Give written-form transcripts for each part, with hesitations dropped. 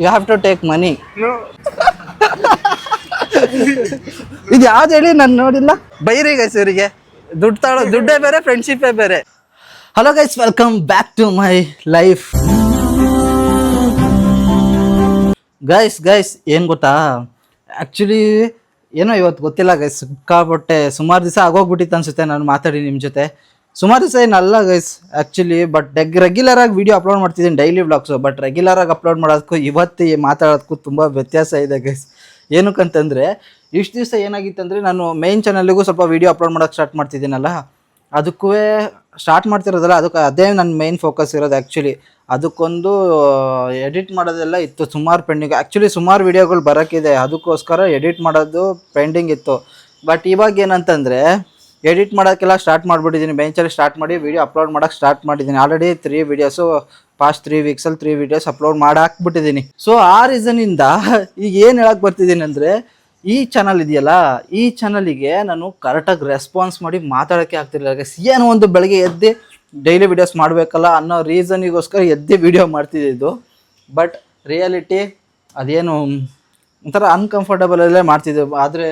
You have to take money. No. ಇದು ಯಾವ್ದು ಹೇಳಿ ನಾನು ನೋಡಿಲ್ಲ. ಬೈರಿ ಗೈಸ್ ಇವರಿಗೆ, ದುಡ್ಡೇ ಬೇರೆ ಫ್ರೆಂಡ್ಶಿಪ್ಪೇ ಬೇರೆ. Hello guys, welcome back to my life. Guys ಏನು ಗೊತ್ತಾ, ಆ್ಯಕ್ಚುಲಿ ಏನೋ ಇವತ್ತು ಗೊತ್ತಿಲ್ಲ ಗೈಸ್, ಸಿಕ್ಕಾಪಟ್ಟೆ ಸುಮಾರು ದಿವಸ ಆಗೋಗ್ಬಿಟ್ಟಿತ್ತು ಅನ್ಸುತ್ತೆ ನಾನು ಮಾತಾಡಿ ನಿಮ್ಮ ಜೊತೆ. ಸುಮಾರು ದಿವಸ ಏನಲ್ಲ ಗೈಸ್ ಆ್ಯಕ್ಚುಲಿ, ಬಟ್ ರೆಗ್ಯುಲರ್ ಆಗಿ ವಿಡಿಯೋ ಅಪ್ಲೋಡ್ ಮಾಡ್ತಿದ್ದೀನಿ, ಡೈಲಿ ವ್ಲಾಗ್ಸು. ಬಟ್ ರೆಗ್ಯುಲರ್ ಆಗಿ ಅಪ್ಲೋಡ್ ಮಾಡೋದಕ್ಕೂ ಇವತ್ತು ಮಾತಾಡೋದಕ್ಕೂ ತುಂಬ ವ್ಯತ್ಯಾಸ ಇದೆ ಗೈಸ್. ಏನಕ್ಕಂತಂದರೆ ಇಷ್ಟು ದಿವಸ ಏನಾಗಿತ್ತಂದರೆ, ನಾನು ಮೇಯ್ನ್ ಚಾನಲ್ಗೂ ಸ್ವಲ್ಪ ವೀಡಿಯೋ ಅಪ್ಲೋಡ್ ಮಾಡೋಕ್ಕೆ ಸ್ಟಾರ್ಟ್ ಮಾಡ್ತಿದ್ದೀನಲ್ಲ, ಅದಕ್ಕೂ ಸ್ಟಾರ್ಟ್ ಮಾಡ್ತಿರೋದಲ್ಲ, ಅದಕ್ಕೆ ಅದೇ ನನ್ನ ಮೇಯ್ನ್ ಫೋಕಸ್ ಇರೋದು ಆ್ಯಕ್ಚುಲಿ. ಅದಕ್ಕೊಂದು ಎಡಿಟ್ ಮಾಡೋದೆಲ್ಲ ಇತ್ತು ಸುಮಾರು ಪೆಂಡಿಂಗ್. ಆ್ಯಕ್ಚುಲಿ ಸುಮಾರು ವೀಡಿಯೋಗಳು ಬರೋಕ್ಕಿದೆ, ಅದಕ್ಕೋಸ್ಕರ ಎಡಿಟ್ ಮಾಡೋದು ಪೆಂಡಿಂಗ್ ಇತ್ತು. ಬಟ್ ಇವಾಗ ಏನಂತಂದರೆ ಎಡಿಟ್ ಮಾಡೋಕ್ಕೆಲ್ಲ ಸ್ಟಾರ್ಟ್ ಮಾಡಿಬಿಟ್ಟಿದ್ದೀನಿ. ಬೆಂಚಲ್ಲಿ ಸ್ಟಾರ್ಟ್ ಮಾಡಿ ವೀಡಿಯೋ ಅಪ್ಲೋಡ್ ಮಾಡೋಕ್ಕೆ ಸ್ಟಾರ್ಟ್ ಮಾಡಿದ್ದೀನಿ. ಆಲ್ರೆಡಿ 3 ವೀಡಿಯೋಸು ಪಾಸ್ಟ್ 3 ವೀಕ್ಸಲ್ಲಿ 3 ವೀಡಿಯೋಸ್ ಅಪ್ಲೋಡ್ ಮಾಡಾಕ್ಬಿಟ್ಟಿದ್ದೀನಿ. ಸೊ ಆ ರೀಸನಿಂದ ಈಗ ಏನು ಹೇಳಕ್ಕೆ ಬರ್ತಿದ್ದೀನಿ ಅಂದರೆ, ಈ ಚಾನಲ್ ಇದೆಯಲ್ಲ, ಈ ಚಾನಲಿಗೆ ನಾನು ಕರೆಕ್ಟಾಗಿ ರೆಸ್ಪಾನ್ಸ್ ಮಾಡಿ ಮಾತಾಡೋಕ್ಕೆ ಆಗ್ತಿರಲಿಲ್ಲ ಗೈಸ್. ಏನೋ ಒಂದು ಬೆಳಗ್ಗೆ ಎದ್ದು ಡೈಲಿ ವೀಡಿಯೋಸ್ ಮಾಡಬೇಕಲ್ಲ ಅನ್ನೋ ರೀಸನಿಗೋಸ್ಕರ ಎದ್ದು ವೀಡಿಯೋ ಮಾಡ್ತಿದ್ದಿದ್ದು. ಬಟ್ ರಿಯಾಲಿಟಿ ಅದೇನು ಒಂಥರ ಅನ್ಕಂಫರ್ಟಬಲಲ್ಲೇ ಮಾಡ್ತಿದ್ದೆವು. ಆದರೆ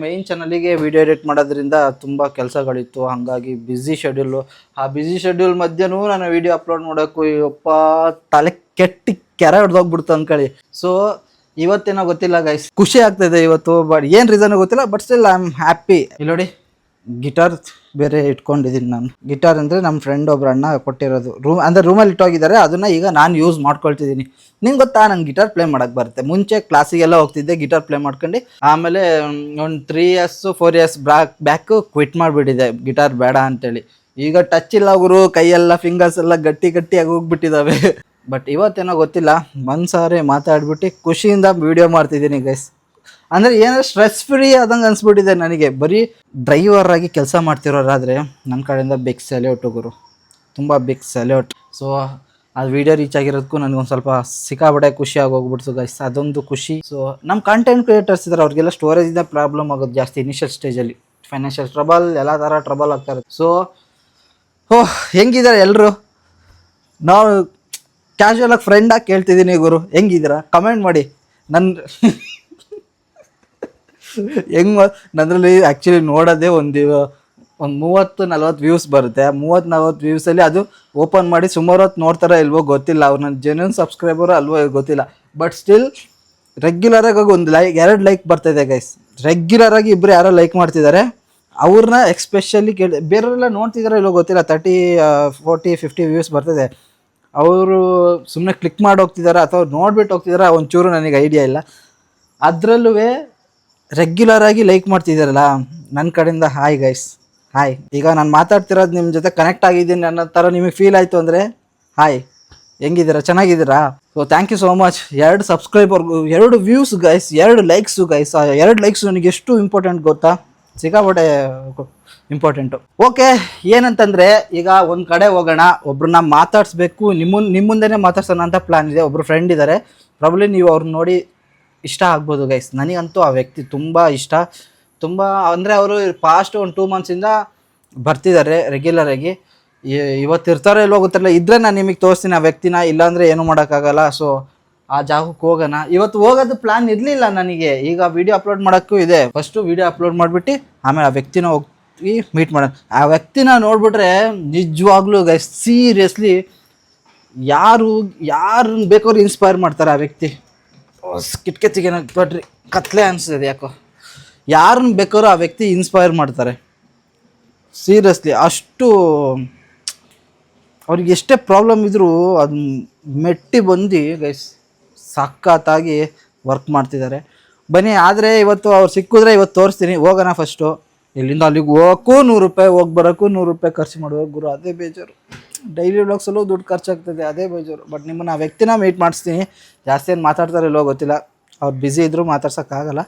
ಮೇಯ್ನ್ ಚಾನಲಿಗೆ ವೀಡಿಯೋ ಎಡಿಟ್ ಮಾಡೋದ್ರಿಂದ ತುಂಬ ಕೆಲಸಗಳಿತ್ತು, ಹಾಗಾಗಿ ಬ್ಯುಸಿ ಶೆಡ್ಯೂಲು. ಆ ಬ್ಯುಸಿ ಶೆಡ್ಯೂಲ್ ಮಧ್ಯೆನೂ ನಾನು ವೀಡಿಯೋ ಅಪ್ಲೋಡ್ ಮಾಡೋಕ್ಕೂ ಯಪ್ಪ ತಲೆ ಕೆಟ್ಟಿ ಕೆರೆ ಹೊಡೆದೋಗ್ಬಿಡ್ತು ಅಂದ್ಕೊಳ್ಳಿ. ಸೊ ಇವತ್ತೇನೋ ಗೊತ್ತಿಲ್ಲ ಗೈಸ್, ಖುಷಿ ಆಗ್ತಾಯಿದೆ ಇವತ್ತು. ಬಟ್ ಏನು ರೀಸನ್ ಗೊತ್ತಿಲ್ಲ, but still I am happy. ಇಲ್ಲಿ ನೋಡಿ, ಗಿಟಾರ್ ಬೇರೆ ಇಟ್ಕೊಂಡಿದ್ದೀನಿ ನಾನು. ಗಿಟಾರ್ ಅಂದರೆ ನಮ್ಮ ಫ್ರೆಂಡ್ ಒಬ್ರು ಅಣ್ಣ ಕೊಟ್ಟಿರೋದು, ರೂಮಲ್ಲಿ ಇಟ್ಟೋಗಿದ್ದಾರೆ. ಅದನ್ನು ಈಗ ನಾನು ಯೂಸ್ ಮಾಡ್ಕೊಳ್ತಿದ್ದೀನಿ. ನಿಂಗೆ ಗೊತ್ತಾ, ನಂಗೆ ಗಿಟಾರ್ ಪ್ಲೇ ಮಾಡೋಕ್ಕೆ ಬರುತ್ತೆ. ಮುಂಚೆ ಕ್ಲಾಸಿಗೆಲ್ಲ ಹೋಗ್ತಿದ್ದೆ, ಗಿಟಾರ್ ಪ್ಲೇ ಮಾಡ್ಕೊಂಡು. ಆಮೇಲೆ ಒಂದು 3 ಇಯರ್ಸ್ 4 ಇಯರ್ಸ್ ಬ್ಯಾಕು ಕ್ವಿಟ್ ಮಾಡಿಬಿಟ್ಟಿದೆ, ಗಿಟಾರ್ ಬೇಡ ಅಂತೇಳಿ. ಈಗ ಟಚ್ ಇಲ್ಲ ಗುರು, ಕೈಯೆಲ್ಲ ಫಿಂಗರ್ಸ್ ಎಲ್ಲ ಗಟ್ಟಿಯಾಗಿ ಹೋಗ್ಬಿಟ್ಟಿದ್ದಾವೆ. ಬಟ್ ಇವತ್ತೇನೋ ಗೊತ್ತಿಲ್ಲ, ಮನ್ಸಾರೆ ಮಾತಾಡ್ಬಿಟ್ಟು ಖುಷಿಯಿಂದ ವೀಡಿಯೋ ಮಾಡ್ತಿದ್ದೀನಿ ಗೈಸ್. ಅಂದರೆ ಏನಾದ್ರು ಸ್ಟ್ರೆಸ್ ಫ್ರೀ ಆದಂಗೆ ಅನಿಸ್ಬಿಟ್ಟಿದೆ ನನಗೆ. ಬರೀ ಡ್ರೈವರ್ ಆಗಿ ಕೆಲಸ ಮಾಡ್ತಿರೋರಾದರೆ ನನ್ನ ಕಡೆಯಿಂದ ಬಿಗ್ ಸೆಲ್ಯೂಟು ಗುರು, ತುಂಬ ಬಿಗ್ ಸೆಲ್ಯೂಟ್. ಸೊ ಅದು ವೀಡಿಯೋ ರೀಚ್ ಆಗಿರೋದಕ್ಕೂ ನನಗೊಂದು ಸ್ವಲ್ಪ ಸಿಕ್ಕಾಬಟ್ಟೆ ಖುಷಿ ಆಗೋಗ್ಬಿಡ್ತು ಗೈಸ್, ಅದೊಂದು ಖುಷಿ. ಸೊ ನಮ್ಮ ಕಂಟೆಂಟ್ ಕ್ರಿಯೇಟರ್ಸ್ ಇದ್ದಾರೆ, ಅವ್ರಿಗೆಲ್ಲ ಸ್ಟೋರೇಜಿಂದ ಪ್ರಾಬ್ಲಮ್ ಆಗೋದು ಜಾಸ್ತಿ ಇನಿಷಿಯಲ್ ಸ್ಟೇಜಲ್ಲಿ. ಫೈನಾನ್ಷಿಯಲ್ ಟ್ರಬಲ್, ಎಲ್ಲ ಥರ ಟ್ರಬಲ್ ಆಗ್ತಾರೆ. ಸೊ ಹೆಂಗಿದ್ದಾರೆ ಎಲ್ಲರೂ? ನಾವು ಕ್ಯಾಶುವಲಾಗಿ ಫ್ರೆಂಡಾಗಿ ಕೇಳ್ತಿದ್ದೀನಿ ಗುರು, ಹೆಂಗಿದ್ದೀರಾ ಕಮೆಂಟ್ ಮಾಡಿ. ನನ್ನಲ್ಲಿ ಆ್ಯಕ್ಚುಲಿ ನೋಡೋದೇ ಒಂದು 30-40 ವ್ಯೂಸ್ ಬರುತ್ತೆ. 30-40 ವ್ಯೂಸಲ್ಲಿ ಅದು ಓಪನ್ ಮಾಡಿ ಸುಮಾರು ಹೊತ್ತು ನೋಡ್ತಾರೋ ಇಲ್ವೋ ಗೊತ್ತಿಲ್ಲ, ಅವ್ರು ನನ್ನ ಜೆನ್ಯೂನ್ ಸಬ್ಸ್ಕ್ರೈಬರು ಅಲ್ವೋ ಗೊತ್ತಿಲ್ಲ. ಬಟ್ ಸ್ಟಿಲ್ ರೆಗ್ಯುಲರಾಗಿ ಒಂದು 2 ಲೈಕ್ ಬರ್ತಾಯಿದೆ ಗೈಸ್. ರೆಗ್ಯುಲರಾಗಿ ಇಬ್ಬರು ಯಾರೋ ಲೈಕ್ ಮಾಡ್ತಿದ್ದಾರೆ, ಅವ್ರನ್ನ ಎಕ್ಸ್ಪೆಷಲಿ ಬೇರೆಯವರೆಲ್ಲ ನೋಡ್ತಿದ್ದಾರೋ ಇಲ್ವೋ ಗೊತ್ತಿಲ್ಲ. 30, 40, 50 ವ್ಯೂಸ್ ಬರ್ತಿದೆ. ಅವರು ಸುಮ್ಮನೆ ಕ್ಲಿಕ್ ಮಾಡಿ ಹೋಗ್ತಿದ್ದಾರೆ ಅಥವಾ ನೋಡ್ಬಿಟ್ಟು ಹೋಗ್ತಿದ್ದಾರೆ, ಒಂಚೂರು ನನಗೆ ಐಡಿಯಾ ಇಲ್ಲ. ಅದರಲ್ಲೂ ರೆಗ್ಯುಲರಾಗಿ ಲೈಕ್ ಮಾಡ್ತಿದ್ದಾರಲ್ಲ, ನನ್ನ ಕಡೆಯಿಂದ ಹಾಯ್ ಗೈಸ್, ಹಾಯ್. ಈಗ ನಾನು ಮಾತಾಡ್ತಿರೋದು ನಿಮ್ಮ ಜೊತೆ ಕನೆಕ್ಟ್ ಆಗಿದ್ದೀನಿ ಅನ್ನೋ ಥರ ನಿಮಗೆ ಫೀಲ್ ಆಯಿತು ಅಂದರೆ ಹಾಯ್, ಹೆಂಗಿದ್ದೀರಾ, ಚೆನ್ನಾಗಿದ್ದೀರಾ? So thank you so much. 2 ಸಬ್ಸ್ಕ್ರೈಬರ್ಗೂ 2 ವ್ಯೂಸ್ ಗೈಸ್, 2 ಲೈಕ್ಸು ಗೈಸ್. ಆ 2 ಲೈಕ್ಸ್ ನನಗೆ ಎಷ್ಟು ಇಂಪಾರ್ಟೆಂಟ್ ಗೊತ್ತಾ, ಸಿಕ್ಕಾಪಟ್ಟೆ ಇಂಪಾರ್ಟೆಂಟು. ಓಕೆ, ಏನಂತಂದರೆ ಈಗ ಒಂದು ಕಡೆ ಹೋಗೋಣ, ಒಬ್ರನ್ನ ಮಾತಾಡಿಸ್ಬೇಕು, ನಿಮ್ಮ ಮುಂದೆನೇ ಮಾತಾಡ್ಸೋಣ ಅಂತ ಪ್ಲ್ಯಾನ್ ಇದೆ. ಒಬ್ಬರು ಫ್ರೆಂಡ್ ಇದ್ದಾರೆ, ಪ್ರಾಬ್ಲಿ ನೀವು ಅವ್ರನ್ನ ನೋಡಿ ಇಷ್ಟ ಆಗ್ಬೋದು ಗೈಸ್. ನನಗಂತೂ ಆ ವ್ಯಕ್ತಿ ತುಂಬ ಇಷ್ಟ. ತುಂಬ ಅಂದರೆ ಅವರು ಪಾಸ್ಟ್ ಒಂದು 2 ಮಂತ್ಸಿಂದ ಬರ್ತಿದ್ದಾರೆ ರೆಗ್ಯುಲರಾಗಿ. ಇವತ್ತು ಇರ್ತಾರೋ ಎಲ್ಲೋ ಗೊತ್ತಿರಲ್ಲ, ಇದ್ದರೆ ನಾನು ನಿಮಗೆ ತೋರಿಸ್ತೀನಿ ಆ ವ್ಯಕ್ತಿನ, ಇಲ್ಲಾಂದರೆ ಏನೂ ಮಾಡೋಕ್ಕಾಗಲ್ಲ. ಸೊ ಆ ಜಾಗಕ್ಕೆ ಹೋಗೋಣ. ಇವತ್ತು ಹೋಗೋದು ಪ್ಲ್ಯಾನ್ ಇರಲಿಲ್ಲ ನನಗೆ, ಈಗ ವೀಡಿಯೋ ಅಪ್ಲೋಡ್ ಮಾಡೋಕ್ಕೂ ಇದೆ. ಫಸ್ಟು ವೀಡಿಯೋ ಅಪ್ಲೋಡ್ ಮಾಡಿಬಿಟ್ಟು ಆಮೇಲೆ ಆ ವ್ಯಕ್ತಿನ ಹೋಗಿ ಮೀಟ್ ಮಾಡೋಣ. ಆ ವ್ಯಕ್ತಿನ ನೋಡಿಬಿಟ್ರೆ ನಿಜವಾಗ್ಲೂ ಗೈಸ್, ಸೀರಿಯಸ್ಲಿ ಯಾರನ್ನ ಬೇಕಾದ್ರೂ ಇನ್ಸ್ಪೈರ್ ಮಾಡ್ತಾರೆ ಆ ವ್ಯಕ್ತಿ. ಕಿಟ್ಕೆತ್ತಿಗೆ ನೋಡ್ರಿ, ಕತ್ಲೆ ಅನಿಸ್ತದೆ ಯಾಕೋ. ಯಾರನ್ನ ಬೇಕಾದ್ರೂ ಆ ವ್ಯಕ್ತಿ ಇನ್ಸ್ಪೈರ್ ಮಾಡ್ತಾರೆ ಸೀರಿಯಸ್ಲಿ. ಅಷ್ಟು ಅವ್ರಿಗೆ ಎಷ್ಟೇ ಪ್ರಾಬ್ಲಮ್ ಇದ್ದರೂ ಅದು ಮೆಟ್ಟಿ ಬಂದು ಗೈಸ್ ಸಖತ್ತಾಗಿ ವರ್ಕ್ ಮಾಡ್ತಿದ್ದಾರೆ. ಬನ್ನಿ, ಆದರೆ ಇವತ್ತು ಅವ್ರು ಸಿಕ್ಕಿದ್ರೆ ಇವತ್ತು ತೋರಿಸ್ತೀನಿ. ಹೋಗೋಣ ಫಸ್ಟು. ಇಲ್ಲಿಂದ ಅಲ್ಲಿಗೆ ಹೋಗೋಕ್ಕೂ 100 ರೂಪಾಯಿ, ಹೋಗಿ ಬರೋಕ್ಕೂ 100 ರೂಪಾಯಿ ಖರ್ಚು ಮಾಡುವಾಗ ಗುರು, ಅದೇ ಬೇಜಾರು. ಡೈಲಿ ವ್ಲಾಗ್ಸಲ್ಲೂ ದುಡ್ಡು ಖರ್ಚಾಗ್ತದೆ, ಅದೇ ಬೇಜಾರು. ಬಟ್ ನಿಮ್ಮನ್ನು ಆ ವ್ಯಕ್ತಿನ ಮೀಟ್ ಮಾಡಿಸ್ತೀನಿ. ಜಾಸ್ತಿ ಏನು ಮಾತಾಡ್ತಾರೆ ಇಲ್ಲೋ ಗೊತ್ತಿಲ್ಲ, ಅವ್ರು ಬ್ಯುಸಿ ಇದ್ದರೂ ಮಾತಾಡ್ಸೋಕ್ಕಾಗಲ್ಲ,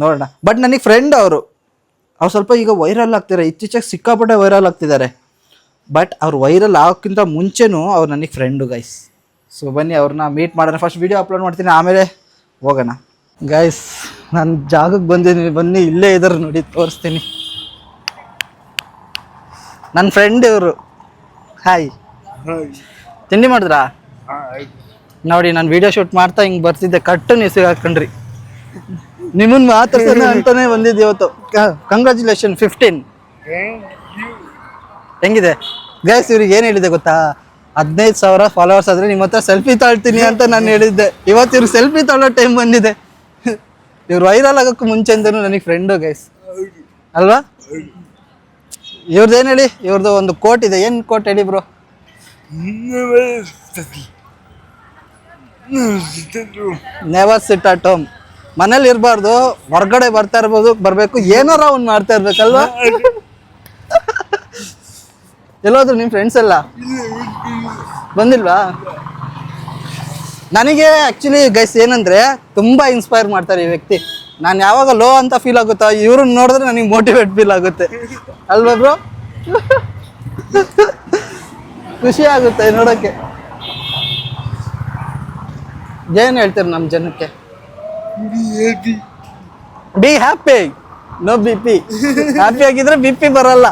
ನೋಡೋಣ. ಬಟ್ ನನಗೆ ಫ್ರೆಂಡ್ ಅವ್ರು ಸ್ವಲ್ಪ ಈಗ ವೈರಲ್ ಆಗ್ತಾರೆ, ಇತ್ತೀಚೆಗೆ ಸಿಕ್ಕಾಪಟ್ಟೆ ವೈರಲ್ ಆಗ್ತಿದ್ದಾರೆ. ಬಟ್ ಅವ್ರು ವೈರಲ್ ಆಗೋಕ್ಕಿಂತ ಮುಂಚೆನೂ ಅವ್ರು ನನಗೆ ಫ್ರೆಂಡು ಗೈಸ್. ಸೊ ಬನ್ನಿ, ಅವ್ರನ್ನ ಮೀಟ್ ಮಾಡೋಣ. ಫಸ್ಟ್ ವೀಡಿಯೋ ಅಪ್ಲೋಡ್ ಮಾಡ್ತೀನಿ, ಆಮೇಲೆ ಹೋಗೋಣ ಗೈಸ್. ನಾನು ಜಾಗಕ್ಕೆ ಬಂದಿದ್ದೀನಿ, ಬನ್ನಿ, ಇಲ್ಲೇ ಇದ್ದಾರೆ ನೋಡಿ, ತೋರಿಸ್ತೀನಿ. ನನ್ನ ಫ್ರೆಂಡ್ ಇವರು. ಹಾಯ್, ತಿಂಡಿ ಮಾಡಿದ್ರಾ? ನೋಡಿ ನಾನು ವಿಡಿಯೋ ಶೂಟ್ ಮಾಡ್ತಾ ಹಿಂಗೆ ಬರ್ತಿದ್ದೆ ಕಟ್ಟು ನೀವು ಸಿಗಾಕೊಂಡ್ರಿ. ನಿಮ್ಮನ್ನ ಮಾತಾಡ್ಸೋಣ ಅಂತಾನೆ ಬಂದಿದ್ದು ಇವತ್ತು. ಕಂಗ್ರ್ಯಾಚುಲೇಷನ್ 15. ಹೆಂಗಿದೆ ಗೈಸ್? ಇವ್ರಿಗೆ ಏನು ಹೇಳಿದೆ ಗೊತ್ತಾ? 15,000 ಫಾಲೋವರ್ಸ್ ಆದ್ರೆ ನಿಮ್ಮ ಹತ್ರ ಸೆಲ್ಫಿ ತಾಳ್ತೀನಿ ಅಂತ ನಾನು ಹೇಳಿದ್ದೆ. ಇವತ್ತು ಇವ್ರು ಸೆಲ್ಫಿ ತಾಳೋ ಟೈಮ್ ಬಂದಿದೆ. ಇವ್ರು ವೈರಲ್ ಆಗೋಕ್ಕೂ ಮುಂಚೆಂದನು ನನಗೆ ಫ್ರೆಂಡು ಗೈಸ್ ಅಲ್ವಾ? ಇವ್ರದ್ದು ಏನು ಹೇಳಿ? ಇವ್ರದ್ದು ಒಂದು ಕೋಟ್ ಇದೆ. ಏನು ಕೋಟ್ ಹೇಳಿ bro? Never sit at home. ಮನೇಲಿ ಇರಬಾರ್ದು, ಹೊರಗಡೆ ಬರಬೇಕು, ಏನಾರ ಅವ್ನು ಮಾಡ್ತಾ ಇರ್ಬೇಕಲ್ವಾ? ಎಲ್ಲೋದ್ರು ನಿಮ್ಮ ಫ್ರೆಂಡ್ಸ್ ಎಲ್ಲ ಬಂದಿಲ್ವಾ? ನನಗೆ ಆ್ಯಕ್ಚುಲಿ ಗೈಸ್ ಏನಂದರೆ ತುಂಬ ಇನ್ಸ್ಪೈರ್ ಮಾಡ್ತಾರೆ ಈ ವ್ಯಕ್ತಿ. ನಾನು ಯಾವಾಗ ಲೋ ಅಂತ ಫೀಲ್ ಆಗುತ್ತೋ ಇವ್ರನ್ನ ನೋಡಿದ್ರೆ ನನಗೆ ಮೋಟಿವೇಟ್ ಫೀಲ್ ಆಗುತ್ತೆ ಅಲ್ವಾ ಬ್ರೋ? ಖುಷಿ ಆಗುತ್ತೆ ನೋಡೋಕ್ಕೆ. ಏನು ಹೇಳ್ತೀರಿ ನಮ್ಮ ಜನಕ್ಕೆ? Be happy, no B P. Happy ಆಗಿದ್ರೆ ಬಿ ಪಿ ಬರಲ್ಲ,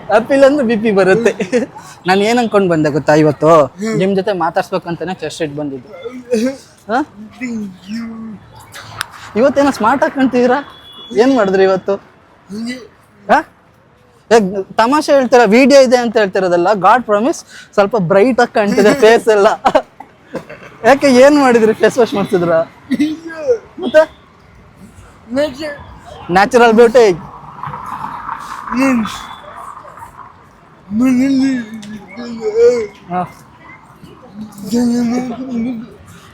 ಹ್ಯಾಪಿ ಇಲ್ಲ ಅಂದ್ರೆ ಬಿ ಪಿ ಬರುತ್ತೆ. ನಾನು ಏನು ಅನ್ಕೊಂಡು ಬಂದೆ ಗೊತ್ತಾ? ಇವತ್ತು ನಿಮ್ಮ ಜೊತೆ ಮಾತಾಡ್ಸ್ಬೇಕಂತಾನೆ ಚರ್ಚ್ ಇಟ್ಟು ಬಂದಿದ್ದು. ಹಾಂ, ಇವತ್ತೇನೋ ಸ್ಮಾರ್ಟ್ ಆಗಿ ಕಾಣ್ತಿದ್ದೀರಾ? ಏನು ಮಾಡಿದ್ರಿ ಇವತ್ತು? ಹಾಂ, ತಮಾಷೆ ಹೇಳ್ತೀರಾ, ವಿಡಿಯೋ ಇದೆ ಅಂತ ಹೇಳ್ತಿರೋದಲ್ಲ, ಗಾಡ್ ಪ್ರಾಮಿಸ್ ಸ್ವಲ್ಪ ಬ್ರೈಟ್ ಆಗಿ ಕಾಣ್ತಿದೆ ಫೇಸ್ ಎಲ್ಲ. ಯಾಕೆ ಏನು ಮಾಡಿದ್ರಿ? ಫೇಸ್ ವಾಶ್ ಮಾಡ್ತಿದ್ರ? ಮತ್ತೆ ನ್ಯಾಚುರಲ್ ಬ್ಯೂಟಿ.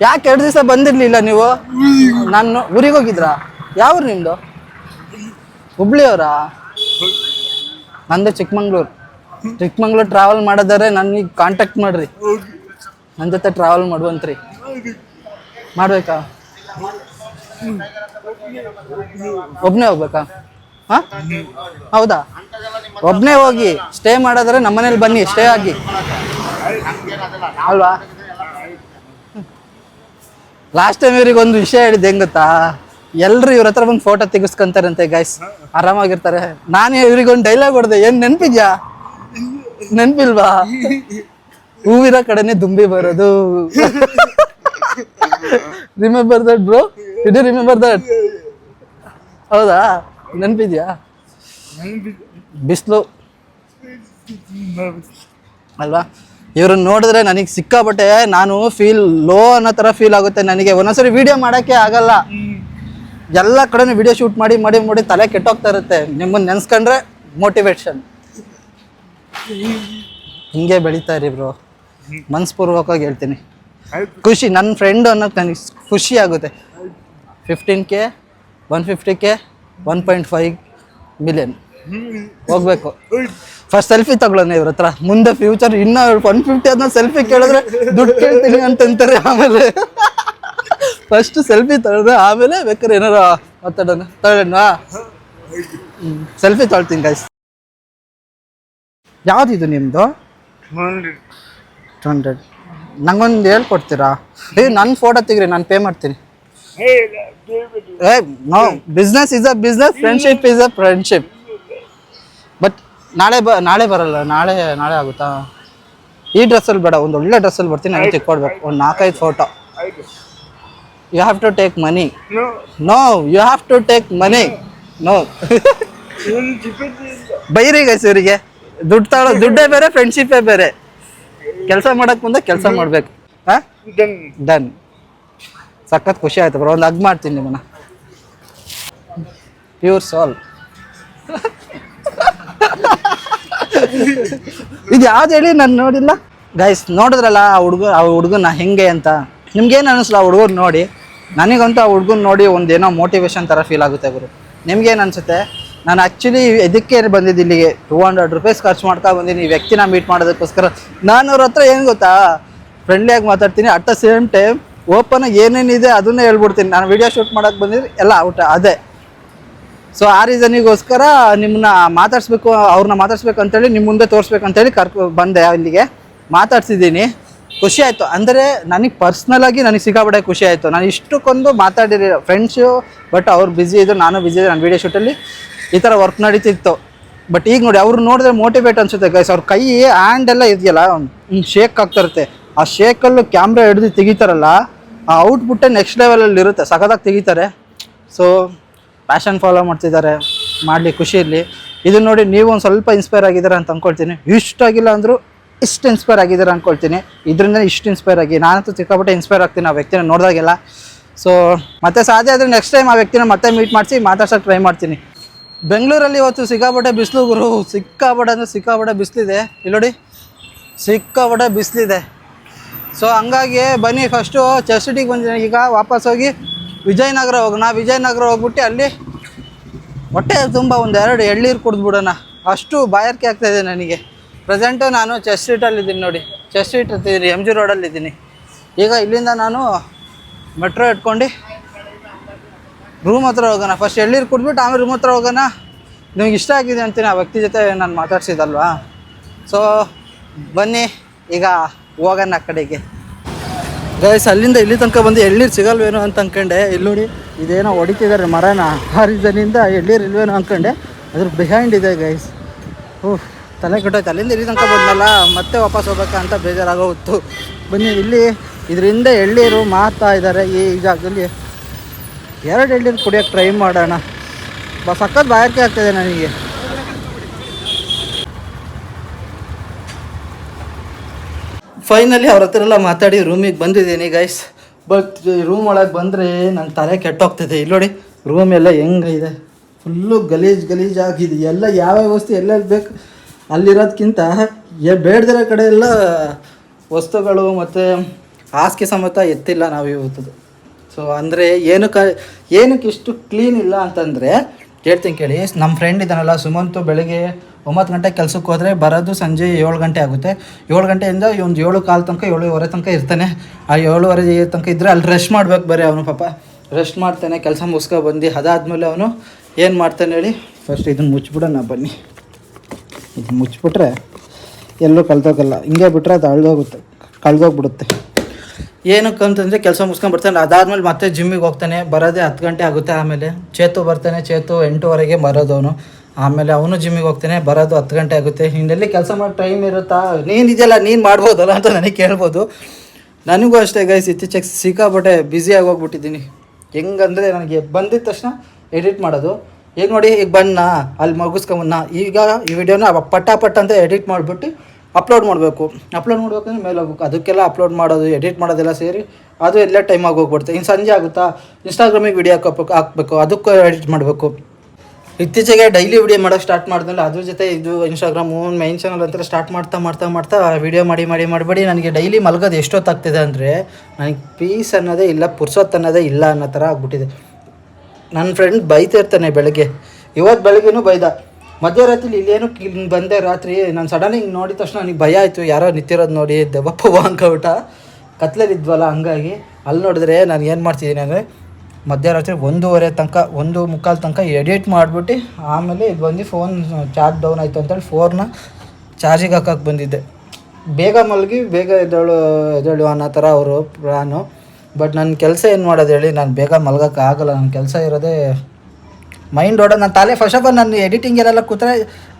ಯಾಕೆ 2 ದಿವಸ ಬಂದಿರ್ಲಿಲ್ಲ ನೀವು? ನಾನು ಊರಿಗೆ ಹೋಗಿದ್ರಾ? ಯಾವ ಊರು ನಿಮ್ದು? ಹುಬ್ಳಿಯವರಾ? ನಂದು ಚಿಕ್ಕಮಂಗ್ಳೂರು ಟ್ರಾವೆಲ್ ಮಾಡೋದಾರೆ ನನಗೆ ಕಾಂಟ್ಯಾಕ್ಟ್ ಮಾಡ್ರಿ, ನನ್ನ ಜೊತೆ ಟ್ರಾವೆಲ್ ಮಾಡುವಂತ್ರಿ. ಮಾಡ್ಬೇಕಾ? ಒಬ್ಬನೇ ಹೋಗ್ಬೇಕಾ? ಹಾಂ, ಹೌದಾ? ಒಬ್ಬನೇ ಹೋಗಿ ಸ್ಟೇ ಮಾಡೋದಾರೆ ನಮ್ಮನೇಲಿ ಬನ್ನಿ, ಸ್ಟೇ ಆಗಿ ಅಲ್ವಾ? ಲಾಸ್ಟ್ ಟೈಮ್ ಇವ್ರಿಗೆ ಒಂದು ವಿಷಯ ಹೇಳಿದ್ದೆ, ಹೆಂಗ್ ಗೊತ್ತಾ? ಎಲ್ಲರೂ ಇವ್ರ ಹತ್ರ ಬಂದು ಫೋಟೋ ತೆಗಿಸ್ಕೊಂತಾರಂತೆ ಗೈಸ್, ಆರಾಮಾಗಿರ್ತಾರೆ. ನಾನು ಇವ್ರಿಗೊಂದು ಡೈಲಾಗ್ ಹೊಡೆದೆ, ಏನು ನೆನಪಿದ್ಯಾ? ನೆನಪಿಲ್ವಾ? ಹೂವಿರೋ ಕಡೆನೆ ದುಂಬಿ ಬರೋದು. Remember that bro? Did you remember that? ಹೌದಾ? ನೆನಪಿದ್ಯಾ? ಬಿಸಿಲು ಅಲ್ವಾ? ಇವ್ರನ್ನ ನೋಡಿದ್ರೆ ನನಗೆ ಸಿಕ್ಕಾಬಟ್ಟೆ ನಾನು ಲೋ ಅನ್ನೋ ಥರ ಫೀಲ್ ಆಗುತ್ತೆ ನನಗೆ. ಒಂದೊಂದ್ಸರಿ ವಿಡಿಯೋ ಮಾಡೋಕ್ಕೆ ಆಗಲ್ಲ, ಎಲ್ಲ ಕಡೆನೂ ವಿಡಿಯೋ ಶೂಟ್ ಮಾಡಿ ಮಾಡಿ ಮಾಡಿ ತಲೆ ಕೆಟ್ಟೋಗ್ತಾ ಇರುತ್ತೆ. ನಿಮ್ಮನ್ನು ನೆನೆಸ್ಕೊಂಡ್ರೆ ಮೋಟಿವೇಶನ್. ಹಿಂಗೆ ಬೆಳೀತಾ ಇರಿ ಬ್ರೋ, ಮನಸ್ಪೂರ್ವಕವಾಗಿ ಹೇಳ್ತೀನಿ. ಖುಷಿ, ನನ್ನ ಫ್ರೆಂಡು ಅನ್ನೋದು ನನಗೆ ಖುಷಿ ಆಗುತ್ತೆ. 15K, 150K, 1.5 ಮಿಲಿಯನ್ ಹೋಗ್ಬೇಕು. ಫಸ್ಟ್ ಸೆಲ್ಫಿ ತಗೊಳ್ಳೋಣ ಇವ್ರ ಹತ್ರ. ಮುಂದೆ ಫ್ಯೂಚರ್ ಇನ್ನೂ 150 ಆದ್ಮೇಲೆ ಸೆಲ್ಫಿ ಕೇಳಿದ್ರೆ ದುಡ್ಡು ಕೇಳ್ತೀನಿ ಅಂತಂತಾರೆ. ಆಮೇಲೆ ಫಸ್ಟ್ ಸೆಲ್ಫಿ ತಗೊಳ್ದೆ, ಆಮೇಲೆ ಬೇಕಾದ್ರೆ ಏನಾರ ಮಾತಾಡೋಣ. ತಗೊಳ್ಳೋಣ, ಸೆಲ್ಫಿ ತೊಳ್ತೀನಿ ಗೈಸ್. ಯಾವ್ದಿದು ನಿಮ್ಮದು? 200. ನಂಗೊಂದು ಹೇಳ್ಕೊಡ್ತೀರಾ? ನನ್ನ ಫೋಟೋ ತೆಗ್ರಿ, ನಾನು ಪೇ ಮಾಡ್ತೀನಿ. No, business is a business, friendship is a friendship. But ನಾಳೆ ಬರಲ್ಲ. ನಾಳೆ ಆಗುತ್ತಾ? ಈ ಡ್ರೆಸ್ಸಲ್ಲಿ ಬೇಡ, ಒಂದು ಒಳ್ಳೆ ಡ್ರೆಸ್ಸಲ್ಲಿ ಬರ್ತೀನಿ. ನಾನು ತೆಕ್ಕೊಡ್ಬೇಕು ಒಂದು 4-5 photo. You have to take money. No, you have to take money. No, ಬೈರಿ ಗೈಸ್ ಇವರಿಗೆ. ದುಡ್ಡೇ ಬೇರೆ, ಫ್ರೆಂಡ್ಶಿಪ್ಪೇ ಬೇರೆ. ಕೆಲಸ ಮಾಡಕ್ ಮುಂದೆ ಕೆಲಸ ಮಾಡ್ಬೇಕು. ಹಾಂ, ಡನ್. ಸಖತ್ ಖುಷಿ ಆಯ್ತು ಬ್ರೋ. ಒಂದು ಹಗ್ ಮಾಡ್ತೀನಿ ನಿಮ್ಮನ್ನ. Pure soul. ಇದು ಯಾವ್ದು ಹೇಳಿ? ನಾನು ನೋಡಿಲ್ಲ ಗೈಸ್. ನೋಡಿದ್ರಲ್ಲ ಆ ಹುಡುಗನ ಹೆಂಗೆ ಅಂತ. ನಿಮ್ಗೇನು ಅನ್ನಿಸ್ಲ ಆ ಹುಡುಗರು ನೋಡಿ? ನನಗಂತೂ ಆ ಹುಡುಗನ ನೋಡಿ ಒಂದೇನೋ ಮೋಟಿವೇಶನ್ ಥರ ಫೀಲ್ ಆಗುತ್ತೆ ಗುರು. ನಿಮ್ಗೇನು ಅನಿಸುತ್ತೆ? ನಾನು ಆ್ಯಕ್ಚುಲಿ ಇದಕ್ಕೆ ಬಂದಿದ್ದು ಇಲ್ಲಿಗೆ. 200 ರೂಪೀಸ್ ಖರ್ಚು ಮಾಡ್ಕೊಂಡು ಬಂದೀನಿ ಈ ವ್ಯಕ್ತಿನ ಮೀಟ್ ಮಾಡೋದಕ್ಕೋಸ್ಕರ. ನಾನು ಅವ್ರ ಹತ್ರ ಏನು ಗೊತ್ತಾ, ಫ್ರೆಂಡ್ಲಿಯಾಗಿ ಮಾತಾಡ್ತೀನಿ, at the same time open ಆಗಿ ಏನೇನಿದೆ ಅದನ್ನೇ ಹೇಳ್ಬಿಡ್ತೀನಿ. ನಾನು ವಿಡಿಯೋ ಶೂಟ್ ಮಾಡೋಕ್ಕೆ ಬಂದಿದ್ರೆ ಎಲ್ಲ ಔಟ ಅದೇ. ಸೊ ಆ ರೀಸನಿಗೋಸ್ಕರ ನಿಮ್ಮನ್ನ ಮಾತಾಡಿಸ್ಬೇಕು, ಅವ್ರನ್ನ ಮಾತಾಡ್ಸ್ಬೇಕು ಅಂತೇಳಿ ನಿಮ್ಮ ಮುಂದೆ ತೋರಿಸ್ಬೇಕಂತೇಳಿ ಬಂದೆ ಇಲ್ಲಿಗೆ. ಮಾತಾಡ್ಸಿದ್ದೀನಿ, ಖುಷಿ ಆಯಿತು. ಅಂದರೆ ನನಗೆ ಪರ್ಸ್ನಲಾಗಿ ನನಗೆ ಸಿಕ್ಕಾಪಟ್ಟೆ ಖುಷಿ ಆಯಿತು. ನಾನು ಇಷ್ಟಕ್ಕೊಂದು ಮಾತಾಡಿರಿ ಫ್ರೆಂಡ್ಸು, ಬಟ್ ಅವ್ರು ಬ್ಯುಸಿ ಇದ್ರು, ನಾನು ಬ್ಯುಸಿ ಇದ್ದೆ. ನನ್ನ ವೀಡಿಯೋ ಶೂಟಲ್ಲಿ ಈ ಥರ ವರ್ಕ್ ನಡೀತಿತ್ತು. ಬಟ್ ಈಗ ನೋಡಿ, ಅವ್ರು ನೋಡಿದ್ರೆ ಮೋಟಿವೇಟ್ ಅನಿಸುತ್ತೆ ಗೈಸ್. ಅವ್ರ ಕೈ ಹ್ಯಾಂಡ್ ಎಲ್ಲ ಇದೆಯಲ್ಲ, ಶೇಕ್ ಆಗ್ತಾ ಇರುತ್ತೆ. ಆ ಶೇಕಲ್ಲೂ ಕ್ಯಾಮ್ರಾ ಹಿಡಿದು ತೆಗಿತಾರಲ್ಲ, ಆ ಔಟ್ಪುಟ್ಟೇ ನೆಕ್ಸ್ಟ್ ಲೆವೆಲಲ್ಲಿ ಇರುತ್ತೆ, ಸಖತ್ತಾಗಿ ತೆಗಿತಾರೆ. ಸೊ ಪ್ಯಾಷನ್ ಫಾಲೋ ಮಾಡ್ತಿದ್ದಾರೆ, ಮಾಡಲಿ, ಖುಷಿ ಇರಲಿ. ಇದನ್ನ ನೋಡಿ ನೀವು ಒಂದು ಸ್ವಲ್ಪ ಇನ್ಸ್ಪೈರ್ ಆಗಿದ್ದೀರಾ ಅಂತ ಅಂದ್ಕೊಳ್ತೀನಿ. ಇಷ್ಟಾಗಿಲ್ಲ ಅಂದರೂ ಇಷ್ಟು ಇನ್ಸ್ಪೈರ್ ಆಗಿದ್ದೀರಾ ಅಂದ್ಕೊಳ್ತೀನಿ. ಇದರಿಂದ ಇಷ್ಟು ಇನ್ಸ್ಪೈರ್ ಆಗಿ ನಾನಂತೂ ಸಿಕ್ಕಾಪಟ್ಟೆ ಇನ್ಸ್ಪೈರ್ ಆಗ್ತೀನಿ ಆ ವ್ಯಕ್ತಿನ ನೋಡಿದಾಗೆಲ್ಲ. ಸೊ ಮತ್ತೆ ಸಾಧ್ಯ ಆದರೆ ನೆಕ್ಸ್ಟ್ ಟೈಮ್ ಆ ವ್ಯಕ್ತಿನ ಮತ್ತೆ ಮೀಟ್ ಮಾಡಿಸಿ ಮಾತಾಡ್ಸೋಕ್ಕೆ ಟ್ರೈ ಮಾಡ್ತೀನಿ. ಬೆಂಗಳೂರಲ್ಲಿ ಇವತ್ತು ಸಿಕ್ಕಾಪಟ್ಟೆ ಬಿಸಿಲು ಗುರು, ಸಿಕ್ಕಾಪಟ್ಟೆ ಅಂದರೆ ಸಿಕ್ಕಾಪಟ್ಟೆ ಬಿಸಿಲಿದೆ. ಇಲ್ಲಿ ನೋಡಿ, ಸಿಕ್ಕಾಪಟ್ಟೆ ಬಿಸಿಲಿದೆ. ಸೊ ಹಂಗಾಗಿ ಬನ್ನಿ ಫಸ್ಟು ಚರ್ಚ್ ಸಿಟಿಗೆ ಬಂದಿದ್ದೀನಿ. ಈಗ ವಾಪಸ್ ಹೋಗಿ ವಿಜಯನಗರ ಹೋಗೋಣ. ವಿಜಯನಗರ ಹೋಗ್ಬಿಟ್ಟು ಅಲ್ಲಿ ಹೊಟ್ಟೆ ತುಂಬ ಒಂದೆರಡು ಎಳ್ನೀರು ಕುಡಿದ್ಬಿಡೋಣ, ಅಷ್ಟು ಬಾಯಾರಿಕೆ ಆಗ್ತಾಯಿದೆ ನನಗೆ. ಪ್ರೆಸೆಂಟು ನಾನು ಚರ್ಚ್ ಸ್ಟ್ರೀಟಲ್ಲಿದ್ದೀನಿ ನೋಡಿ, ಚರ್ಚ್ ಸ್ಟ್ರೀಟ್ ಇರ್ತಿದ್ದೀನಿ, MG ರೋಡಲ್ಲಿದ್ದೀನಿ. ಈಗ ಇಲ್ಲಿಂದ ನಾನು ಮೆಟ್ರೋ ಇಟ್ಕೊಂಡು ರೂಮ್ ಹತ್ರ ಹೋಗೋಣ. ಫಸ್ಟ್ ಎಳ್ನೀರು ಕುಡಿದ್ಬಿಟ್ಟು ಆಮೇಲೆ ರೂಮ್ ಹತ್ರ ಹೋಗೋಣ. ನಿಮ್ಗೆ ಇಷ್ಟ ಆಗಿದೆ ಅಂತೀನಿ ಆ ವ್ಯಕ್ತಿ ಜೊತೆ ನಾನು ಮಾತಾಡ್ಸಿದ್ದಲ್ವಾ. ಸೊ ಬನ್ನಿ ಈಗ ಹೋಗೋಣ ಆ ಕಡೆಗೆ. ಗೈಸ್ ಅಲ್ಲಿಂದ ಇಲ್ಲಿ ತನಕ ಬಂದು ಎಳ್ನೀರು ಸಿಗಲ್ವೇನೋ ಅಂತ ಅಂದ್ಕೊಂಡೆ. ಇಲ್ಲಿ ನೋಡಿ ಇದೇನೋ ಹೊಡಿತಿದ್ದಾರೆ ಮರನ, ಆ ರೀಸನಿಂದ ಎಳ್ನೀರು ಇಲ್ವೇನೋ ಅಂದ್ಕೊಂಡೆ. ಅದ್ರ ಬಿಹೈಂಡ್ ಇದೆ ಗೈಸ್. ತಲೆ ಕೆಟ್ಟೋಯ್ತು. ಅಲ್ಲಿಂದ ಇಲ್ಲಿ ತನಕ ಬಂದಲ್ಲ, ಮತ್ತೆ ವಾಪಸ್ ಹೋಗ್ಬೇಕಾ ಅಂತ ಬೇಜಾರಾಗೋಗ್ತು. ಬನ್ನಿ ಇಲ್ಲಿ ಇದರಿಂದ ಎಳ್ನೀರು ಮಾರ್ತಾ ಇದ್ದಾರೆ ಈ ಜಾಗದಲ್ಲಿ. 2 ಎಳ್ನೀರು ಕುಡಿಯೋಕ್ಕೆ ಟ್ರೈ ಮಾಡೋಣ. ಸಖತ್ ಬಾಯಾರಿಕೆ ಆಗ್ತಾಯಿದೆ ನನಗೆ. ಫೈನಲಿ ಅವ್ರ ಹತ್ರ ಎಲ್ಲ ಮಾತಾಡಿ ರೂಮಿಗೆ ಬಂದಿದ್ದೀನಿ ಗೈಸ್. ಬಟ್ ರೂಮ್ ಒಳಗೆ ಬಂದರೆ ನನ್ನ ತಲೆ ಕೆಟ್ಟೋಗ್ತಿದೆ. ಇಲ್ಲಿ ನೋಡಿ ರೂಮ್ ಎಲ್ಲ ಹೆಂಗಿದೆ, ಫುಲ್ಲು ಗಲೀಜಾಗಿದೆ. ಎಲ್ಲ ಯಾವ್ಯಾವ ವಸ್ತು ಎಲ್ಲೆಲ್ಲಿ ಬೇಕು ಅಲ್ಲಿರೋದಕ್ಕಿಂತ ಬೇಡದಿರೋ ಕಡೆ ಎಲ್ಲ ವಸ್ತುಗಳು ಮತ್ತು ಹಾಸಿಗೆ ಸಮೇತ ಎತ್ತಿಲ್ಲ ನಾವು ಇವತ್ತು. ಸೊ ಅಂದರೆ ಏನಕ್ಕೆ ಇಷ್ಟು ಕ್ಲೀನ್ ಇಲ್ಲ ಅಂತಂದರೆ ಹೇಳ್ತೀನಿ ಕೇಳಿ. ನಮ್ಮ ಫ್ರೆಂಡ್ ಇದ್ದಾನಲ್ಲ ಸುಮಂತು, ಬೆಳಗ್ಗೆ 9 ಗಂಟೆಗೆ ಕೆಲಸಕ್ಕೆ ಹೋದರೆ ಬರೋದು ಸಂಜೆ 7 ಗಂಟೆ ಆಗುತ್ತೆ. 7 ಗಂಟೆಯಿಂದ ಒಂದು 7:15 ತನಕ 7:15 ತನಕ ಇರ್ತಾನೆ. ಆ 7:15 ತನಕ ಇದ್ದರೆ ಅಲ್ಲಿ ರೆಸ್ಟ್ ಮಾಡ್ಬೇಕು. ಬರೀ ಅವನು ಪಾಪ ರೆಸ್ಟ್ ಮಾಡ್ತಾನೆ, ಕೆಲಸ ಮುಗಿಸ್ಕೊಬಂದು. ಅದಾದಮೇಲೆ ಅವನು ಏನು ಮಾಡ್ತಾನೆ ಹೇಳಿ, ಫಸ್ಟ್ ಇದನ್ನು ಮುಚ್ಚಿಬಿಡೋಣ ಬನ್ನಿ. ಇದನ್ನು ಮುಚ್ಚಿಬಿಟ್ರೆ ಎಲ್ಲೂ ಕಳ್ದೋಗಲ್ಲ, ಹಿಂಗೆ ಬಿಟ್ಟರೆ ಅದು ಕಳ್ದೋಗ್ಬಿಡುತ್ತೆ. ಏನಕ್ಕೆ ಅಂತಂದರೆ ಕೆಲಸ ಮುಗಿಸ್ಕೊಂಡು ಬರ್ತಾನೆ. ಅದಾದಮೇಲೆ ಮತ್ತೆ ಜಿಮ್ಮಿಗೆ ಹೋಗ್ತಾನೆ, ಬರೋದೇ 10 ಗಂಟೆ ಆಗುತ್ತೆ. ಆಮೇಲೆ ಚೇತು ಬರ್ತಾನೆ, ಚೇತು 8:00ವರೆಗೆ ಬರೋದವನು. ಆಮೇಲೆ ಅವನು ಜಿಮ್ಮಿಗೆ ಹೋಗ್ತಾನೆ, ಬರೋದು 10 ಗಂಟೆ ಆಗುತ್ತೆ. ಇನ್ನೆಲ್ಲಿ ಕೆಲಸ ಮಾಡೋ ಟೈಮ್ ಇರುತ್ತಾ? ನೀನಿದೆಯಲ್ಲ, ನೀನು ಮಾಡ್ಬೋದಲ್ಲ ಅಂತ ನನಗೆ ಕೇಳ್ಬೋದು. ನನಗೂ ಅಷ್ಟೇ ಗೈಸ್, ಇತ್ತೀಚೆಗೆ ಸಿಕ್ಕಾಪಟ್ಟೆ ಬ್ಯುಸಿಯಾಗಿ ಹೋಗ್ಬಿಟ್ಟಿದ್ದೀನಿ. ಹೆಂಗಂದರೆ ನನಗೆ ಬಂದಿದ್ದ ತಕ್ಷಣ ಎಡಿಟ್ ಮಾಡೋದು. ಈಗ ನೋಡಿ, ಈಗ ಬಣ್ಣ ಅಲ್ಲಿ ಮುಗಿಸ್ಕೊಂಬನ್ನ ಈಗ ಈ ವಿಡಿಯೋನ ಪಟ್ಟ ಅಂತ ಎಡಿಟ್ ಮಾಡಿಬಿಟ್ಟು ಅಪ್ಲೋಡ್ ಮಾಡಬೇಕು. ಅಪ್ಲೋಡ್ ಮಾಡ್ಬೇಕಂದ್ರೆ ಮೇಲೆ ಹೋಗ್ಬೇಕು. ಅದಕ್ಕೆಲ್ಲ ಅಪ್ಲೋಡ್ ಮಾಡೋದು, ಎಡಿಟ್ ಮಾಡೋದೆಲ್ಲ ಸೇರಿ ಅದು ಎಲ್ಲ ಟೈಮಾಗಿ ಹೋಗ್ಬಿಡುತ್ತೆ. ಇನ್ನು ಸಂಜೆ ಆಗುತ್ತಾ, ಇನ್ಸ್ಟಾಗ್ರಾಮಿಗೆ ವಿಡಿಯೋ ಹಾಕಬೇಕು, ಅದಕ್ಕೂ ಎಡಿಟ್ ಮಾಡಬೇಕು. ಇತ್ತೀಚೆಗೆ ಡೈಲಿ ವಿಡಿಯೋ ಮಾಡೋಕ್ಕೆ ಸ್ಟಾರ್ಟ್ ಮಾಡಿದ್ಮೇಲೆ ಅದ್ರ ಜೊತೆ ಇದು ಇನ್ಸ್ಟಾಗ್ರಾಮು ಮೈನ್ ಚಾನಲ್ ಅಂತ ಸ್ಟಾರ್ಟ್ ಮಾಡ್ತಾ ವಿಡಿಯೋ ಮಾಡಿ ನನಗೆ ಡೈಲಿ ಮಲಗೋದು ಎಷ್ಟೊತ್ತಾಗ್ತಿದೆ ಅಂದರೆ ನನಗೆ ಪೀಸ್ ಅನ್ನೋದೇ ಇಲ್ಲ, ಪುರ್ಸೊತ್ತು ಅನ್ನೋದೇ ಇಲ್ಲ ಅನ್ನೋ ಥರ ಆಗ್ಬಿಟ್ಟಿದೆ. ನನ್ನ ಫ್ರೆಂಡ್ ಬೈತಿರ್ತಾನೆ ಬೆಳಗ್ಗೆ. ಇವತ್ತು ಬೆಳಗ್ಗೆನೂ ಬೈದ. ಮಧ್ಯರಾತ್ರಿ ಇಲ್ಲೇನು ಬಂದೆ ರಾತ್ರಿ. ನಾನು ಸಡನ್ ಹಿಂಗೆ ನೋಡಿದ ತಕ್ಷಣ ನನಗೆ ಭಯ ಆಯಿತು. ಯಾರೋ ನಿಂತಿರೋದು ನೋಡಿ ದೆವ್ವಪ್ಪ ಅಂದ್ಬಿಟ್ಟ. ಕತ್ಲಲ್ಲಿದ್ವಲ್ಲ, ಹಂಗಾಗಿ ಅಲ್ಲಿ ನೋಡಿದ್ರೆ ನಾನು ಏನು ಮಾಡ್ತಿದ್ದೀನಿ ಅಂದರೆ ಮಧ್ಯರಾತ್ರಿ 1:15 ತನಕ 1:15 ತನಕ ಎಡಿಟ್ ಮಾಡಿಬಿಟ್ಟು ಆಮೇಲೆ ಇದು ಬಂದು ಫೋನ್ ಚಾರ್ಜ್ ಡೌನ್ ಆಯಿತು ಅಂತೇಳಿ ಫೋನ್ನ ಚಾರ್ಜಿಗೆ ಹಾಕಕ್ಕೆ ಬಂದಿದ್ದೆ. ಬೇಗ ಮಲಗಿ ಬೇಗ ಎದ್ದೇಳು ಅನ್ನೋ ಥರ ಅವರು ಪ್ಲಾನು. ಬಟ್ ನನ್ನ ಕೆಲಸ ಏನು ಮಾಡೋದು ಹೇಳಿ, ನಾನು ಬೇಗ ಮಲಗೋಕ್ಕಾಗಲ್ಲ. ನನ್ನ ಕೆಲಸ ಇರೋದೇ ಮೈಂಡ್ ಓಡೋದು. ನನ್ನ ತಲೆ ಫಸ್ಟ್ ಆಫ್ ಆಲ್ ನಾನು ಎಡಿಟಿಂಗ್ ಎಲ್ಲ ಕೂತ್ರೆ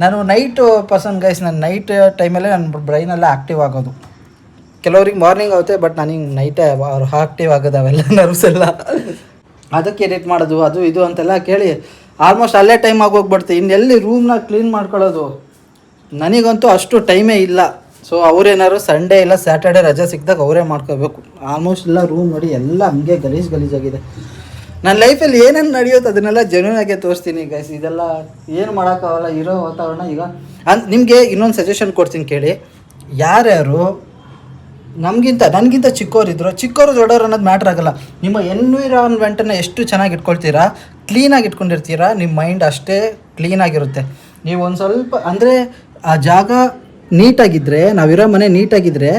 ನಾನು ನೈಟು ಪರ್ಸನ್ ಗೈಸ್. ನಾನು ನೈಟ್ ಟೈಮಲ್ಲೇ ನನ್ನ ಬ್ರೈನೆಲ್ಲ ಆ್ಯಕ್ಟಿವ್ ಆಗೋದು. ಕೆಲವ್ರಿಗೆ ಮಾರ್ನಿಂಗ್ ಆಗುತ್ತೆ, ಬಟ್ ನನಗೆ ನೈಟೇ ಅವ್ರು ಆ್ಯಕ್ಟಿವ್ ಆಗೋದು ಅವೆಲ್ಲ ನರ್ವ್ಸ್ ಎಲ್ಲ. ಅದಕ್ಕೆ ಎಡಿಟ್ ಮಾಡೋದು ಅದು ಇದು ಅಂತೆಲ್ಲ ಕೇಳಿ ಆಲ್ಮೋಸ್ಟ್ ಅಲ್ಲೇ ಟೈಮ್ ಆಗೋಗ್ಬಿಡ್ತೆ. ಇನ್ನೆಲ್ಲಿ ರೂಮ್ನ ಕ್ಲೀನ್ ಮಾಡ್ಕೊಳ್ಳೋದು, ನನಗಂತೂ ಅಷ್ಟು ಟೈಮೇ ಇಲ್ಲ. ಸೊ ಅವರೇನಾದ್ರು ಸಂಡೇ ಇಲ್ಲ ಸ್ಯಾಟರ್ಡೇ ರಜೆ ಸಿಕ್ಕಿದಾಗ ಅವರೇ ಮಾಡ್ಕೋಬೇಕು. ಆಲ್ಮೋಸ್ಟ್ ಎಲ್ಲ ರೂಮ್ ನೋಡಿ ಎಲ್ಲ ಹಂಗೆ ಗಲೀಜಾಗಿದೆ. ನನ್ನ ಲೈಫಲ್ಲಿ ಏನೇನು ನಡೆಯುತ್ತೆ ಅದನ್ನೆಲ್ಲ ಜೆನ್ಯೂನಾಗೆ ತೋರಿಸ್ತೀನಿ ಗೈಸ್. ಇದೆಲ್ಲ ಏನು ಮಾಡೋಕ್ಕಾಗಲ್ಲ, ಇರೋ ವಾತಾವರಣ. ಈಗ ನಿಮಗೆ ಇನ್ನೊಂದು ಸಜೆಷನ್ ಕೊಡ್ತೀನಿ ಕೇಳಿ. ಯಾರ್ಯಾರು ನನಗಿಂತ ಚಿಕ್ಕವರು ದೊಡ್ಡವರು ಅನ್ನೋದು ಮ್ಯಾಟ್ರ್ ಆಗೋಲ್ಲ. ನಿಮ್ಮ ಎನ್ವಿರಾನ್ಮೆಂಟನ್ನು ಎಷ್ಟು ಚೆನ್ನಾಗಿ ಇಟ್ಕೊಳ್ತೀರಾ, ಕ್ಲೀನಾಗಿ ಇಟ್ಕೊಂಡಿರ್ತೀರಾ, ನಿಮ್ಮ ಮೈಂಡ್ ಅಷ್ಟೇ ಕ್ಲೀನಾಗಿರುತ್ತೆ. ನೀವು ಒಂದು ಸ್ವಲ್ಪ ಅಂದರೆ ಆ ಜಾಗ ನೀಟಾಗಿದ್ದರೆ, ನಾವಿರೋ ಮನೆ ನೀಟಾಗಿದ್ದರೆ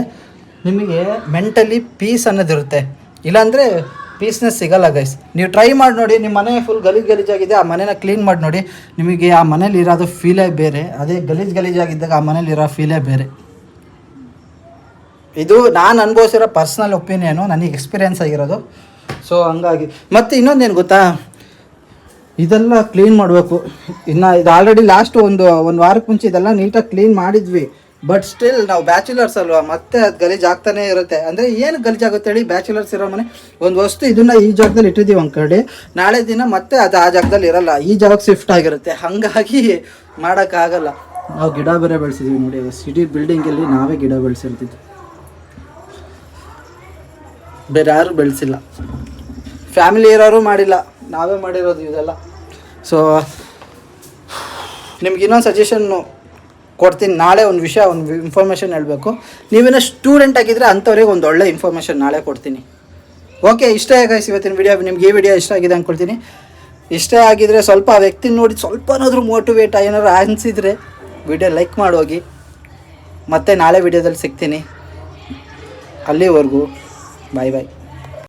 ನಿಮಗೆ ಮೆಂಟಲಿ ಪೀಸ್ ಅನ್ನೋದಿರುತ್ತೆ. ಇಲ್ಲಾಂದರೆ ಪೀಸ್ನೆಸ್ ಸಿಗಲ್ಲ ಗೈಸ್. ನೀವು ಟ್ರೈ ಮಾಡಿ ನೋಡಿ. ನಿಮ್ಮ ಮನೆ ಫುಲ್ ಗಲೀಜಾಗಿದೆ, ಆ ಮನೇನ ಕ್ಲೀನ್ ಮಾಡಿ ನೋಡಿ. ನಿಮಗೆ ಆ ಮನೇಲಿ ಇರೋದು ಫೀಲೇ ಬೇರೆ. ಅದೇ ಗಲೀಜಾಗಿದ್ದಾಗ ಆ ಮನೇಲಿ ಇರೋ ಫೀಲೇ ಬೇರೆ. ಇದು ನಾನು ಅನುಭವಿಸಿರೋ ಪರ್ಸ್ನಲ್ ಒಪಿನಿಯನು, ನನಗೆ ಎಕ್ಸ್ಪೀರಿಯೆನ್ಸ್ ಆಗಿರೋದು. ಸೊ ಹಂಗಾಗಿ ಮತ್ತು ಇನ್ನೊಂದೇನು ಗೊತ್ತಾ, ಇದೆಲ್ಲ ಕ್ಲೀನ್ ಮಾಡಬೇಕು. ಇನ್ನು ಇದು ಆಲ್ರೆಡಿ ಲಾಸ್ಟ್ ಒಂದು ವಾರಕ್ಕೆ ಮುಂಚೆ ಇದೆಲ್ಲ ನೀಟಾಗಿ ಕ್ಲೀನ್ ಮಾಡಿದ್ವಿ. ಬಟ್ ಸ್ಟಿಲ್ ನಾವು ಬ್ಯಾಚುಲರ್ಸ್ ಅಲ್ವಾ, ಮತ್ತೆ ಅದು ಗಲೀಜು ಆಗ್ತಾನೆ ಇರುತ್ತೆ. ಅಂದರೆ ಏನು ಗಲೀಜಾಗುತ್ತೆ ಹೇಳಿ, ಬ್ಯಾಚುಲರ್ಸ್ ಇರೋ ಮನೆ ಒಂದು ವಸ್ತು ಇದನ್ನು ಈ ಜಾಗದಲ್ಲಿ ಇಟ್ಟಿದ್ದೀವಿ ಒಂದು ಕಡೆ, ನಾಳೆ ದಿನ ಮತ್ತೆ ಅದು ಆ ಜಾಗದಲ್ಲಿ ಇರಲ್ಲ, ಈ ಜಾಗಕ್ಕೆ ಶಿಫ್ಟ್ ಆಗಿರುತ್ತೆ. ಹಾಗಾಗಿ ಮಾಡೋಕ್ಕಾಗಲ್ಲ. ನಾವು ಗಿಡ ಬೇರೆ ಬೆಳೆಸಿದ್ದೀವಿ ನೋಡಿ, ಸಿಟಿ ಬಿಲ್ಡಿಂಗಲ್ಲಿ ನಾವೇ ಗಿಡ ಬೆಳೆಸಿರ್ತಿದ್ವಿ, ಬೇರೆ ಯಾರು ಬೆಳೆಸಿಲ್ಲ. ಫ್ಯಾಮಿಲಿ ಇರೋರು ಮಾಡಿಲ್ಲ, ನಾವೇ ಮಾಡಿರೋದು ಇದೆಲ್ಲ. ಸೊ ನಿಮ್ಗೆ ಇನ್ನೊಂದು ಸಜೆಷನ್ನು ಕೊಡ್ತೀನಿ. ನಾಳೆ ಒಂದು ವಿಷಯ, ಒಂದು ಇನ್ಫಾರ್ಮೇಷನ್ ಹೇಳಬೇಕು. ನೀವೇನೋ ಸ್ಟೂಡೆಂಟ್ ಆಗಿದ್ದರೆ ಅಂಥವ್ರಿಗೆ ಒಂದು ಒಳ್ಳೆ ಇನ್ಫಾರ್ಮೇಷನ್ ನಾಳೆ ಕೊಡ್ತೀನಿ. ಓಕೆ, ಇಷ್ಟೇ ಗೈಸ್ ಇವತ್ತಿನ ವಿಡಿಯೋ. ನಿಮ್ಗೆ ಈ ವಿಡಿಯೋ ಇಷ್ಟ ಆಗಿದೆ ಅಂದ್ಕೊಳ್ತೀನಿ. ಇಷ್ಟ ಆಗಿದರೆ ಸ್ವಲ್ಪ ಆ ವ್ಯಕ್ತಿನ ನೋಡಿ ಸ್ವಲ್ಪನಾದರೂ ಮೋಟಿವೇಟ್ ಏನಾದ್ರು ಅನಿಸಿದರೆ ವಿಡಿಯೋ ಲೈಕ್ ಮಾಡೋಗಿ. ಮತ್ತೆ ನಾಳೆ ವಿಡಿಯೋದಲ್ಲಿ ಸಿಗ್ತೀನಿ. ಅಲ್ಲಿವರೆಗೂ ಬಾಯ್ ಬಾಯ್.